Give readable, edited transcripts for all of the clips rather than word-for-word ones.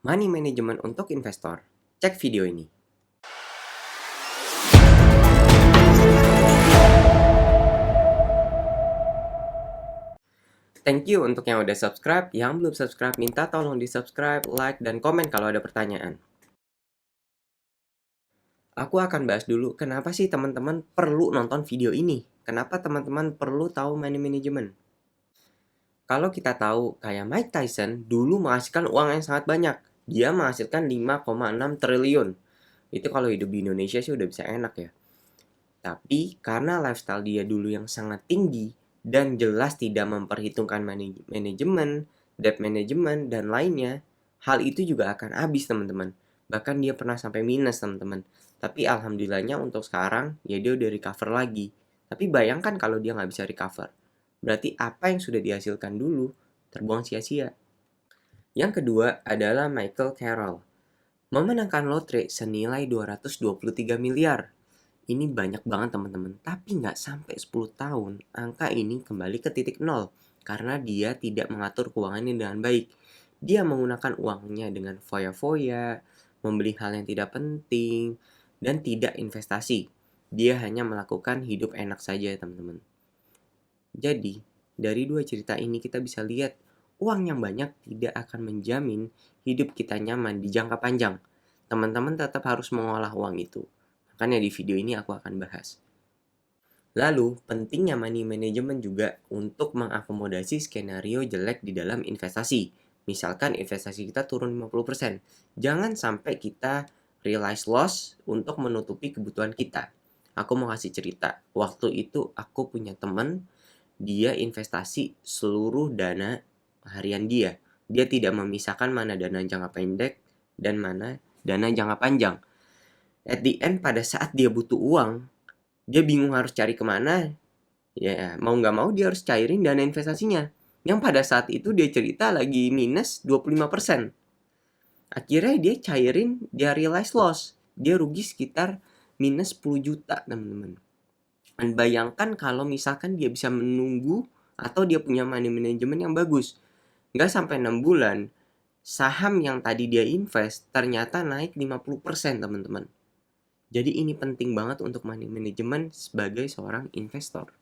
Money management untuk investor. Cek video ini. Thank you untuk yang udah subscribe. Yang belum subscribe, minta tolong di subscribe, like, dan komen kalau ada pertanyaan. Aku akan bahas dulu kenapa sih teman-teman perlu nonton video ini. Kenapa teman-teman perlu tahu money management. Kalau kita tahu kayak Mike Tyson dulu menghasilkan uang yang sangat banyak. Dia menghasilkan 5,6 triliun. Itu kalau hidup di Indonesia sih udah bisa enak ya. Tapi karena lifestyle dia dulu yang sangat tinggi dan jelas tidak memperhitungkan manajemen, debt management, dan lainnya, hal itu juga akan habis teman-teman. Bahkan dia pernah sampai minus teman-teman. Tapi alhamdulillahnya untuk sekarang ya dia udah recover lagi. Tapi bayangkan kalau dia nggak bisa recover. Berarti apa yang sudah dihasilkan dulu terbuang sia-sia. Yang kedua adalah Michael Carroll. Memenangkan lotre senilai 223 miliar. Ini banyak banget teman-teman, tapi nggak sampai 10 tahun, angka ini kembali ke titik nol. Karena dia tidak mengatur keuangannya dengan baik. Dia menggunakan uangnya dengan foya-foya, membeli hal yang tidak penting, dan tidak investasi. Dia hanya melakukan hidup enak saja teman-teman. Jadi, dari dua cerita ini kita bisa lihat, uang yang banyak tidak akan menjamin hidup kita nyaman di jangka panjang. Teman-teman tetap harus mengolah uang itu. Makanya di video ini aku akan bahas. Lalu, pentingnya money management juga untuk mengakomodasi skenario jelek di dalam investasi. Misalkan investasi kita turun 50%. Jangan sampai kita realize loss untuk menutupi kebutuhan kita. Aku mau kasih cerita. Waktu itu aku punya teman, dia investasi seluruh dana harian dia. Dia tidak memisahkan mana dana jangka pendek dan mana dana jangka panjang. At the end, pada saat dia butuh uang, dia bingung harus cari kemana. Ya, mau nggak mau dia harus cairin dana investasinya. Yang pada saat itu dia cerita lagi minus 25%. Akhirnya dia cairin, dia realize loss. Dia rugi sekitar minus 10 juta, teman-teman. Dan bayangkan kalau misalkan dia bisa menunggu atau dia punya money management yang bagus. Nggak sampai 6 bulan, saham yang tadi dia invest ternyata naik 50% teman-teman. Jadi ini penting banget untuk money management sebagai seorang investor.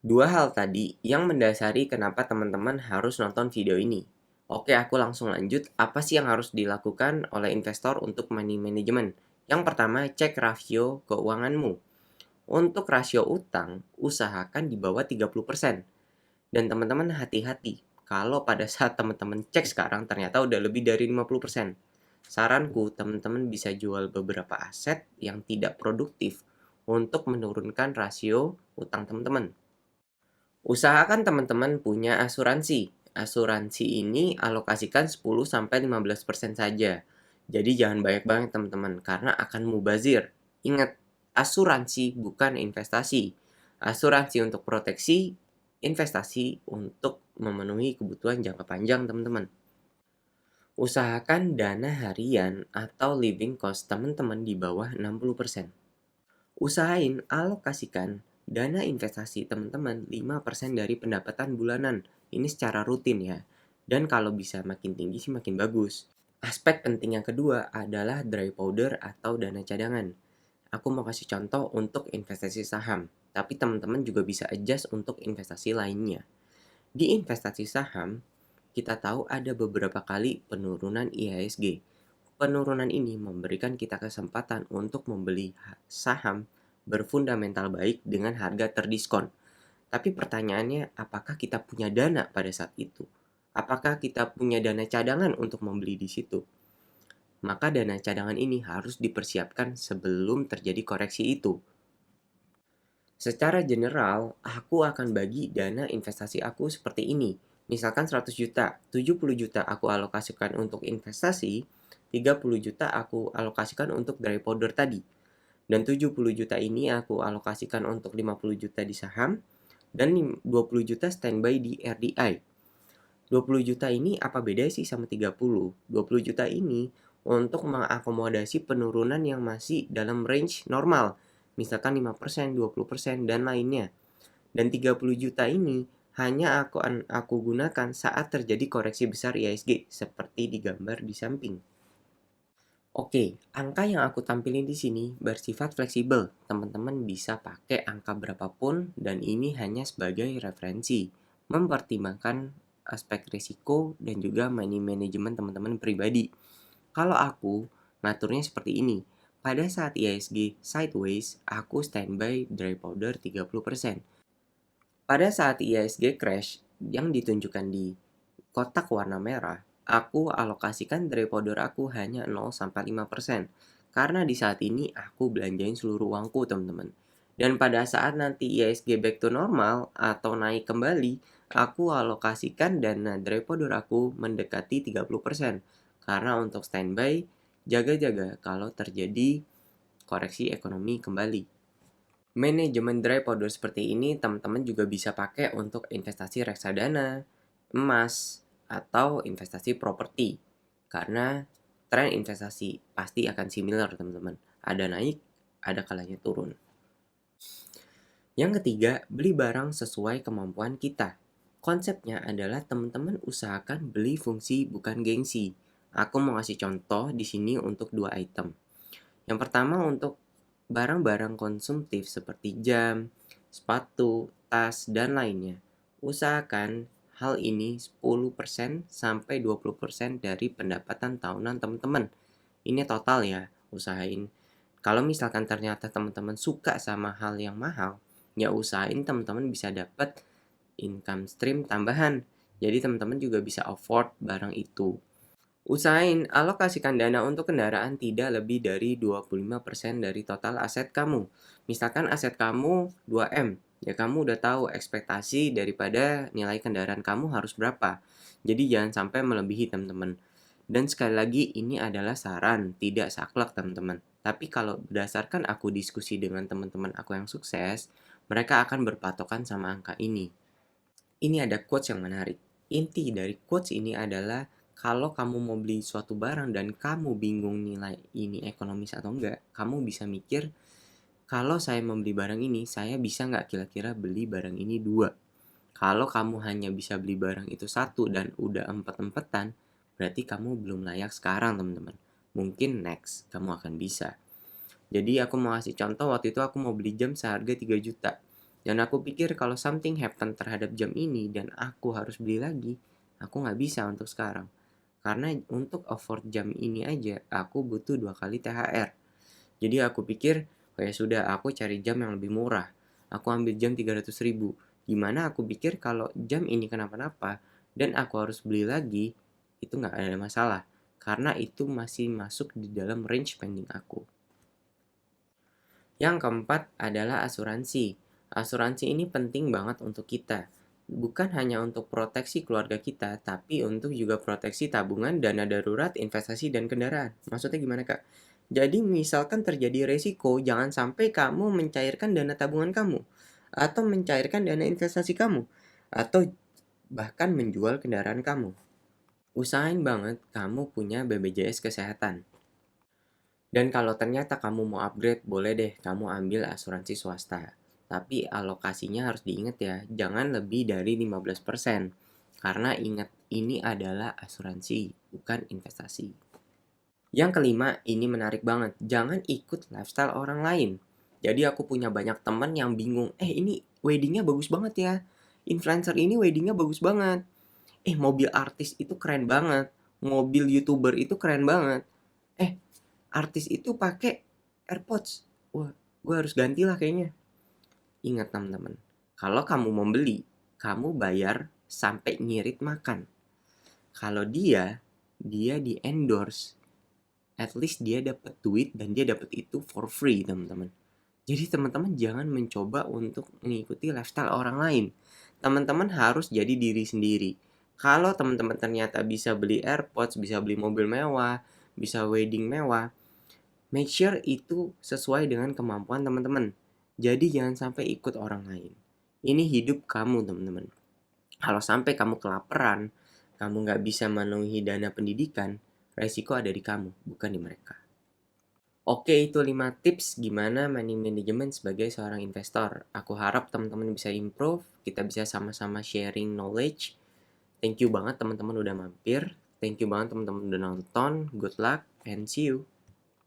Dua hal tadi yang mendasari kenapa teman-teman harus nonton video ini. Oke, aku langsung lanjut. Apa sih yang harus dilakukan oleh investor untuk money management? Yang pertama, cek rasio keuanganmu. Untuk rasio utang, usahakan di bawah 30%. Dan teman-teman hati-hati, kalau pada saat teman-teman cek sekarang ternyata udah lebih dari 50%. Saranku, teman-teman bisa jual beberapa aset yang tidak produktif untuk menurunkan rasio utang teman-teman. Usahakan teman-teman punya asuransi. Asuransi ini alokasikan 10-15% saja. Jadi jangan banyak banget teman-teman karena akan mubazir. Ingat, asuransi bukan investasi. Asuransi untuk proteksi, investasi untuk memenuhi kebutuhan jangka panjang teman-teman. Usahakan dana harian atau living cost teman-teman di bawah 60%. Usahain alokasikan dana investasi teman-teman 5% dari pendapatan bulanan. Ini secara rutin ya. Dan kalau bisa makin tinggi sih makin bagus. Aspek penting yang kedua adalah dry powder atau dana cadangan. Aku mau kasih contoh untuk investasi saham, tapi teman-teman juga bisa adjust untuk investasi lainnya. Di investasi saham, kita tahu ada beberapa kali penurunan IHSG. Penurunan ini memberikan kita kesempatan untuk membeli saham berfundamental baik dengan harga terdiskon. Tapi pertanyaannya, apakah kita punya dana pada saat itu? Apakah kita punya dana cadangan untuk membeli di situ? Maka dana cadangan ini harus dipersiapkan sebelum terjadi koreksi itu. Secara general, aku akan bagi dana investasi aku seperti ini. Misalkan 100 juta, 70 juta aku alokasikan untuk investasi, 30 juta aku alokasikan untuk dry powder tadi. Dan 70 juta ini aku alokasikan untuk 50 juta di saham, dan 20 juta standby di RDI. 20 juta ini apa beda sih sama 30? 20 juta ini untuk mengakomodasi penurunan yang masih dalam range normal, misalkan 5%, 20%, dan lainnya. Dan 30 juta ini hanya aku gunakan saat terjadi koreksi besar IHSG seperti digambar di samping. Oke, angka yang aku tampilin di sini bersifat fleksibel. Teman-teman bisa pakai angka berapapun dan ini hanya sebagai referensi, mempertimbangkan aspek risiko dan juga money management teman-teman pribadi. Kalau aku ngaturnya seperti ini. Pada saat IHSG sideways, aku standby dry powder 30%. Pada saat IHSG crash yang ditunjukkan di kotak warna merah, aku alokasikan dry powder aku hanya 0-5%. Karena di saat ini aku belanjain seluruh uangku, teman-teman. Dan pada saat nanti IHSG back to normal atau naik kembali, aku alokasikan dana dry powder aku mendekati 30%. Karena untuk standby, jaga-jaga kalau terjadi koreksi ekonomi kembali. Manajemen dry powder seperti ini teman-teman juga bisa pakai untuk investasi reksadana, emas, atau investasi properti. Karena tren investasi pasti akan similar, teman-teman. Ada naik, ada kalanya turun. Yang ketiga, beli barang sesuai kemampuan kita. Konsepnya adalah teman-teman usahakan beli fungsi bukan gengsi. Aku mau kasih contoh di sini untuk 2 item. Yang pertama untuk barang-barang konsumtif seperti jam, sepatu, tas, dan lainnya. Usahakan hal ini 10% sampai 20% dari pendapatan tahunan teman-teman. Ini total ya, usahain. Kalau misalkan ternyata teman-teman suka sama hal yang mahal, ya usahain teman-teman bisa dapat income stream tambahan. Jadi teman-teman juga bisa afford barang itu. Usahain alokasikan dana untuk kendaraan tidak lebih dari 25% dari total aset kamu. Misalkan aset kamu 2M, ya kamu udah tahu ekspektasi daripada nilai kendaraan kamu harus berapa. Jadi jangan sampai melebihi, teman-teman. Dan sekali lagi ini adalah saran, tidak saklek, teman-teman. Tapi kalau berdasarkan aku diskusi dengan teman-teman aku yang sukses, mereka akan berpatokan sama angka ini. Ini ada quotes yang menarik. Inti dari quotes ini adalah kalau kamu mau beli suatu barang dan kamu bingung nilai ini ekonomis atau enggak, kamu bisa mikir, kalau saya membeli barang ini, saya bisa nggak kira-kira beli barang ini 2? Kalau kamu hanya bisa beli barang itu 1 dan udah empet-empetan, berarti kamu belum layak sekarang, teman-teman. Mungkin next, kamu akan bisa. Jadi aku mau kasih contoh, waktu itu aku mau beli jam seharga 3 juta. Dan aku pikir kalau something happen terhadap jam ini dan aku harus beli lagi, aku nggak bisa untuk sekarang. Karena untuk afford jam ini aja, aku butuh 2 kali THR. Jadi aku pikir, oh ya sudah, aku cari jam yang lebih murah. Aku ambil jam 300.000. Gimana aku pikir kalau jam ini kenapa-napa dan aku harus beli lagi, itu nggak ada masalah. Karena itu masih masuk di dalam range spending aku. Yang keempat adalah asuransi. Asuransi ini penting banget untuk kita. Bukan hanya untuk proteksi keluarga kita, tapi untuk juga proteksi tabungan, dana darurat, investasi, dan kendaraan. Maksudnya gimana, Kak? Jadi misalkan terjadi resiko, jangan sampai kamu mencairkan dana tabungan kamu, atau mencairkan dana investasi kamu, atau bahkan menjual kendaraan kamu. Usahain banget kamu punya BPJS Kesehatan. Dan kalau ternyata kamu mau upgrade, boleh deh kamu ambil asuransi swasta. Tapi alokasinya harus diingat ya, jangan lebih dari 15%. Karena ingat, ini adalah asuransi, bukan investasi. Yang kelima, ini menarik banget. Jangan ikut lifestyle orang lain. Jadi aku punya banyak teman yang bingung, ini weddingnya bagus banget ya. Influencer ini weddingnya bagus banget. Mobil artis itu keren banget. Mobil YouTuber itu keren banget. Artis itu pakai AirPods. Wah, gue harus gantilah kayaknya. Ingat teman-teman, kalau kamu membeli, kamu bayar sampai nyirit makan. Kalau dia di endorse, at least dia dapat duit dan dia dapat itu for free, teman-teman. Jadi teman-teman jangan mencoba untuk mengikuti lifestyle orang lain. Teman-teman harus jadi diri sendiri. Kalau teman-teman ternyata bisa beli AirPods, bisa beli mobil mewah, bisa wedding mewah, make sure itu sesuai dengan kemampuan teman-teman. Jadi jangan sampai ikut orang lain. Ini hidup kamu, teman-teman. Kalau sampai kamu kelaparan, kamu nggak bisa memenuhi dana pendidikan, resiko ada di kamu, bukan di mereka. Oke, itu 5 tips gimana money management sebagai seorang investor. Aku harap teman-teman bisa improve, kita bisa sama-sama sharing knowledge. Thank you banget teman-teman udah mampir. Thank you banget teman-teman udah nonton. Good luck and see you.